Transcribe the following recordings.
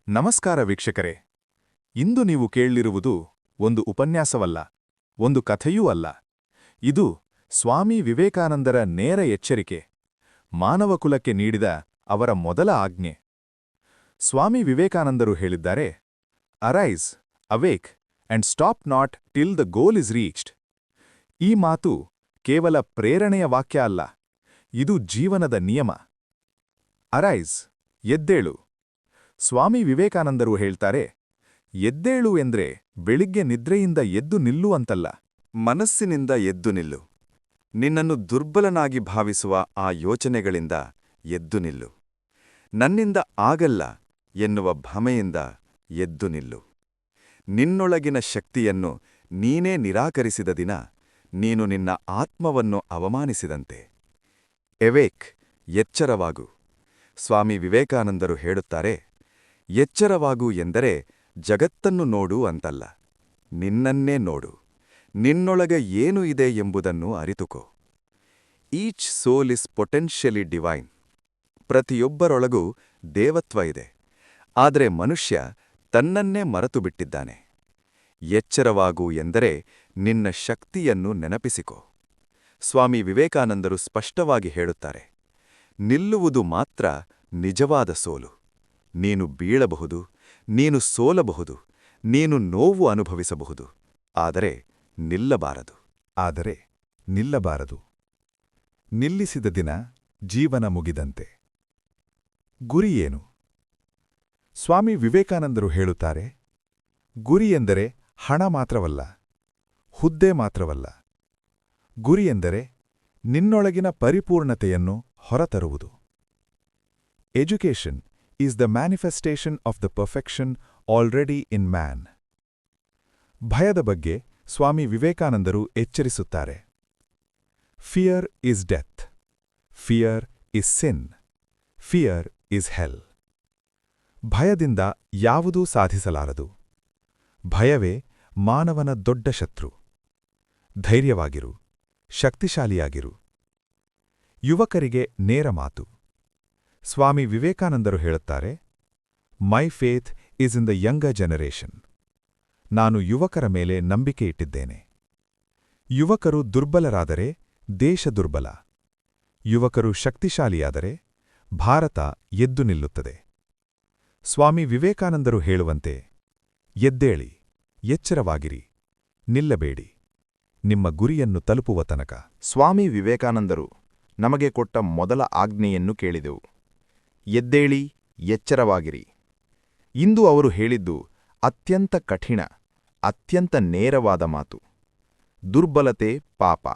ನಮಸ್ಕಾರ ವೀಕ್ಷಕರೇ. ಇಂದು ನೀವು ಕೇಳಿರುವುದು ಒಂದು ಉಪನ್ಯಾಸವಲ್ಲ, ಒಂದು ಕಥೆಯೂ ಅಲ್ಲ. ಇದು ಸ್ವಾಮಿ ವಿವೇಕಾನಂದರ ನೇರ ಎಚ್ಚರಿಕೆ, ಮಾನವಕುಲಕ್ಕೆ ನೀಡಿದ ಅವರ ಮೊದಲ ಆಜ್ಞೆ. ಸ್ವಾಮಿ ವಿವೇಕಾನಂದರು ಹೇಳಿದ್ದಾರೆ, arise, awake and stop not till the goal is reached. ಈ ಮಾತು ಕೇವಲ ಪ್ರೇರಣೆಯ ವಾಕ್ಯ ಅಲ್ಲ, ಇದು ಜೀವನದ ನಿಯಮ. ಅರೈಸ್, ಎದ್ದೇಳು. ಸ್ವಾಮಿ ವಿವೇಕಾನಂದರು ಹೇಳ್ತಾರೆ, ಎದ್ದೇಳು ಎಂದ್ರೆ ಬೆಳಿಗ್ಗೆ ನಿದ್ರೆಯಿಂದ ಎದ್ದು ನಿಲ್ಲು ಅಂತಲ್ಲ. ಮನಸ್ಸಿನಿಂದ ಎದ್ದು ನಿಲ್ಲು. ನಿನ್ನನ್ನು ದುರ್ಬಲನಾಗಿ ಭಾವಿಸುವ ಆ ಯೋಚನೆಗಳಿಂದ ಎದ್ದು ನಿಲ್ಲು. ನನ್ನಿಂದ ಆಗಲ್ಲ ಎನ್ನುವ ಭ್ರಮೆಯಿಂದ ಎದ್ದು ನಿಲ್ಲು. ನಿನ್ನೊಳಗಿನ ಶಕ್ತಿಯನ್ನು ನೀನೇ ನಿರಾಕರಿಸಿದ ದಿನ ನೀನು ನಿನ್ನ ಆತ್ಮವನ್ನು ಅವಮಾನಿಸಿದಂತೆ. ಎವೇಕ್, ಎಚ್ಚರವಾಗು. ಸ್ವಾಮಿ ವಿವೇಕಾನಂದರು ಹೇಳುತ್ತಾರೆ, ಎಚ್ಚರವಾಗು ಎಂದರೆ ಜಗತ್ತನ್ನು ನೋಡು ಅಂತಲ್ಲ, ನಿನ್ನನ್ನೇ ನೋಡು. ನಿನ್ನೊಳಗೆ ಏನು ಇದೆ ಎಂಬುದನ್ನು ಅರಿತುಕೋ. Each soul is potentially divine. ಪ್ರತಿಯೊಬ್ಬರೊಳಗೂ ದೇವತ್ವ ಇದೆ, ಆದರೆ ಮನುಷ್ಯ ತನ್ನನ್ನೇ ಮರೆತುಬಿಟ್ಟಿದ್ದಾನೆ. ಎಚ್ಚರವಾಗು ಎಂದರೆ ನಿನ್ನ ಶಕ್ತಿಯನ್ನು ನೆನಪಿಸಿಕೋ. ಸ್ವಾಮಿ ವಿವೇಕಾನಂದರು ಸ್ಪಷ್ಟವಾಗಿ ಹೇಳುತ್ತಾರೆ, ನಿಲ್ಲುವುದು ಮಾತ್ರ ನಿಜವಾದ ಸೋಲು. ನೀನು ಬೀಳಬಹುದು, ನೀನು ಸೋಲಬಹುದು, ನೀನು ನೋವು ಅನುಭವಿಸಬಹುದು, ಆದರೆ ನಿಲ್ಲಬಾರದು. ನಿಲ್ಲಿಸಿದ ದಿನ ಜೀವನ ಮುಗಿದಂತೆ. ಗುರಿ ಏನು? ಸ್ವಾಮಿ ವಿವೇಕಾನಂದರು ಹೇಳುತ್ತಾರೆ, ಗುರಿ ಎಂದರೆ ಹಣ ಮಾತ್ರವಲ್ಲ, ಹುದ್ದೆ ಮಾತ್ರವಲ್ಲ. ಗುರಿ ಎಂದರೆ ನಿನ್ನೊಳಗಿನ ಪರಿಪೂರ್ಣತೆಯನ್ನು ಹೊರತರುವುದು. Education is the manifestation of the perfection already in man. ಭಯದ ಬಗ್ಗೆ ಸ್ವಾಮಿ ವಿವೇಕಾನಂದರು ಎಚ್ಚರಿಸುತ್ತಾರೆ. Fear is death. Fear is sin. Fear is hell. ಭಯದಿಂದ ಯಾವುದೂ ಸಾಧಿಸಲಾರದು. ಭಯವೇ ಮಾನವನ ದೊಡ್ಡ ಶತ್ರು. ಧೈರ್ಯವಾಗಿರು, ಶಕ್ತಿಶಾಲಿಯಾಗಿರು. ಯುವಕರಿಗೆ ನೇರ ಮಾತು. ಸ್ವಾಮಿ ವಿವೇಕಾನಂದರು ಹೇಳುತ್ತಾರೆ, my faith is in the younger generation. ನಾನು ಯುವಕರ ಮೇಲೆ ನಂಬಿಕೆ ಇಟ್ಟಿದ್ದೇನೆ. ಯುವಕರು ದುರ್ಬಲರಾದರೆ ದೇಶ ದುರ್ಬಲ. ಯುವಕರು ಶಕ್ತಿಶಾಲಿಯಾದರೆ ಭಾರತ ಎದ್ದು ನಿಲ್ಲುತ್ತದೆ. ಸ್ವಾಮಿ ವಿವೇಕಾನಂದರು ಹೇಳುವಂತೆ, ಎದ್ದೇಳಿ, ಎಚ್ಚರವಾಗಿರಿ, ನಿಲ್ಲಬೇಡಿ, ನಿಮ್ಮ ಗುರಿಯನ್ನು ತಲುಪುವ ತನಕ. ಸ್ವಾಮಿ ವಿವೇಕಾನಂದರು ನಮಗೆ ಕೊಟ್ಟ ಮೊದಲ ಆಜ್ಞೆಯನ್ನು ಕೇಳಿದೆವು. ಎದ್ದೇಳಿ, ಎಚ್ಚರವಾಗಿರಿ. ಇಂದು ಅವರು ಹೇಳಿದ್ದು ಅತ್ಯಂತ ಕಠಿಣ, ಅತ್ಯಂತ ನೇರವಾದ ಮಾತು. ದುರ್ಬಲತೆ ಪಾಪ.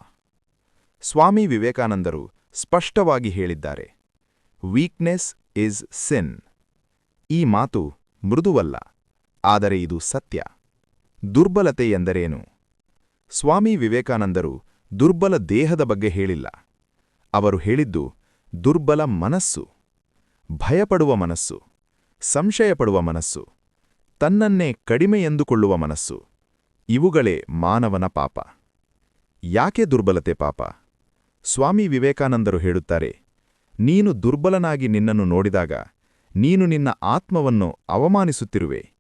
ಸ್ವಾಮಿ ವಿವೇಕಾನಂದರು ಸ್ಪಷ್ಟವಾಗಿ ಹೇಳಿದ್ದಾರೆ, ವೀಕ್ನೆಸ್ ಇಸ್ ಸಿನ್. ಈ ಮಾತು ಮೃದುವಲ್ಲ, ಆದರೆ ಇದು ಸತ್ಯ. ದುರ್ಬಲತೆ ಎಂದರೇನು? ಸ್ವಾಮಿ ವಿವೇಕಾನಂದರು ದುರ್ಬಲ ದೇಹದ ಬಗ್ಗೆ ಹೇಳಿಲ್ಲ. ಅವರು ಹೇಳಿದ್ದು ದುರ್ಬಲ ಮನಸ್ಸು. ಭಯಪಡುವ ಮನಸ್ಸು, ಸಂಶಯಪಡುವ ಮನಸ್ಸು, ತನ್ನನ್ನೇ ಕಡಿಮೆ ಎಂದುಕೊಳ್ಳುವ ಮನಸ್ಸು. ಇವುಗಳೇ ಮಾನವನ ಪಾಪ. ಯಾಕೆ ದುರ್ಬಲತೆ ಪಾಪ? ಸ್ವಾಮಿ ವಿವೇಕಾನಂದರು ಹೇಳುತ್ತಾರೆ, ನೀನು ದುರ್ಬಲನಾಗಿ ನಿನ್ನನ್ನು ನೋಡಿದಾಗ ನೀನು ನಿನ್ನ ಆತ್ಮವನ್ನು ಅವಮಾನಿಸುತ್ತಿರುವೆ.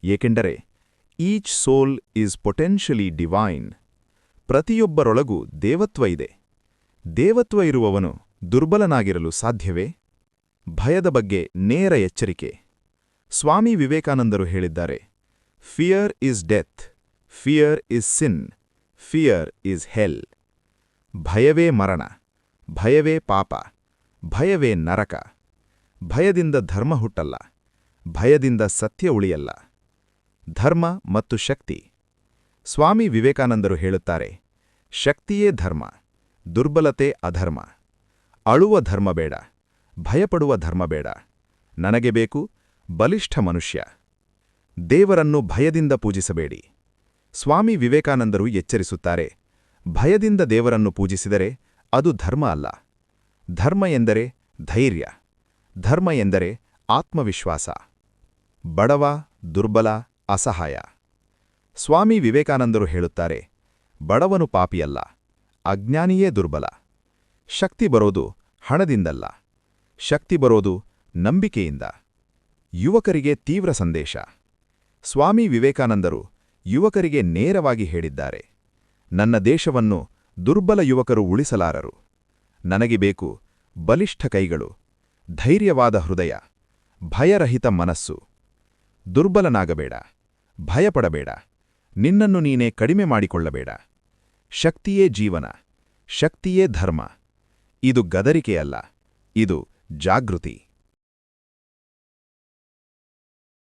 ಏಕೆಂದರೆ each soul is potentially divine. ಪ್ರತಿಯೊಬ್ಬರೊಳಗೂ ದೇವತ್ವ ಇದೆ. ದೇವತ್ವ ಇರುವವನು ದುರ್ಬಲನಾಗಿರಲು ಸಾಧ್ಯವೇ? ಭಯದ ಬಗ್ಗೆ ನೇರ ಎಚ್ಚರಿಕೆ. ಸ್ವಾಮಿ ವಿವೇಕಾನಂದರು ಹೇಳಿದ್ದಾರೆ, fear is death, fear is sin, fear is hell. ಭಯವೇ ಮರಣ, ಭಯವೇ ಪಾಪ, ಭಯವೇ ನರಕ. ಭಯದಿಂದ ಧರ್ಮ ಹುಟ್ಟಲ್ಲ, ಭಯದಿಂದ ಸತ್ಯ ಉಳಿಯಲ್ಲ. ಧರ್ಮ ಮತ್ತು ಶಕ್ತಿ. ಸ್ವಾಮಿ ವಿವೇಕಾನಂದರು ಹೇಳುತ್ತಾರೆ, ಶಕ್ತಿಯೇ ಧರ್ಮ, ದುರ್ಬಲತೆ ಅಧರ್ಮ. ಅಳುವ ಧರ್ಮ ಬೇಡ, ಭಯಪಡುವ ಧರ್ಮ ಬೇಡ. ನನಗೆ ಬೇಕು ಬಲಿಷ್ಠ ಮನುಷ್ಯ. ದೇವರನ್ನು ಭಯದಿಂದ ಪೂಜಿಸಬೇಡಿ. ಸ್ವಾಮಿ ವಿವೇಕಾನಂದರು ಎಚ್ಚರಿಸುತ್ತಾರೆ, ಭಯದಿಂದ ದೇವರನ್ನು ಪೂಜಿಸಿದರೆ ಅದು ಧರ್ಮ ಅಲ್ಲ. ಧರ್ಮ ಎಂದರೆ ಧೈರ್ಯ. ಧರ್ಮ ಎಂದರೆ ಆತ್ಮವಿಶ್ವಾಸ. ಬಡವ, ದುರ್ಬಲ, ಅಸಹಾಯ. ಸ್ವಾಮಿ ವಿವೇಕಾನಂದರು ಹೇಳುತ್ತಾರೆ, ಬಡವನು ಪಾಪಿಯಲ್ಲ, ಅಜ್ಞಾನಿಯೇ ದುರ್ಬಲ. ಶಕ್ತಿ ಬರೋದು ಹಣದಿಂದಲ್ಲ, ಶಕ್ತಿ ಬರೋದು ನಂಬಿಕೆಯಿಂದ. ಯುವಕರಿಗೆ ತೀವ್ರ ಸಂದೇಶ. ಸ್ವಾಮಿ ವಿವೇಕಾನಂದರು ಯುವಕರಿಗೆ ನೇರವಾಗಿ ಹೇಳಿದ್ದಾರೆ, ನನ್ನ ದೇಶವನ್ನು ದುರ್ಬಲ ಯುವಕರು ಉಳಿಸಲಾರರು. ನನಗೆ ಬೇಕು ಬಲಿಷ್ಠ ಕೈಗಳು, ಧೈರ್ಯವಾದ ಹೃದಯ, ಭಯರಹಿತ ಮನಸ್ಸು. ದುರ್ಬಲನಾಗಬೇಡ, ಭಯಪಡಬೇಡ, ನಿನ್ನನ್ನು ನೀನೇ ಕಡಿಮೆ ಮಾಡಿಕೊಳ್ಳಬೇಡ. ಶಕ್ತಿಯೇ ಜೀವನ, ಶಕ್ತಿಯೇ ಧರ್ಮ. ಇದು ಗದರಿಕೆಯಲ್ಲ, ಇದು ಜಾಗೃತಿ.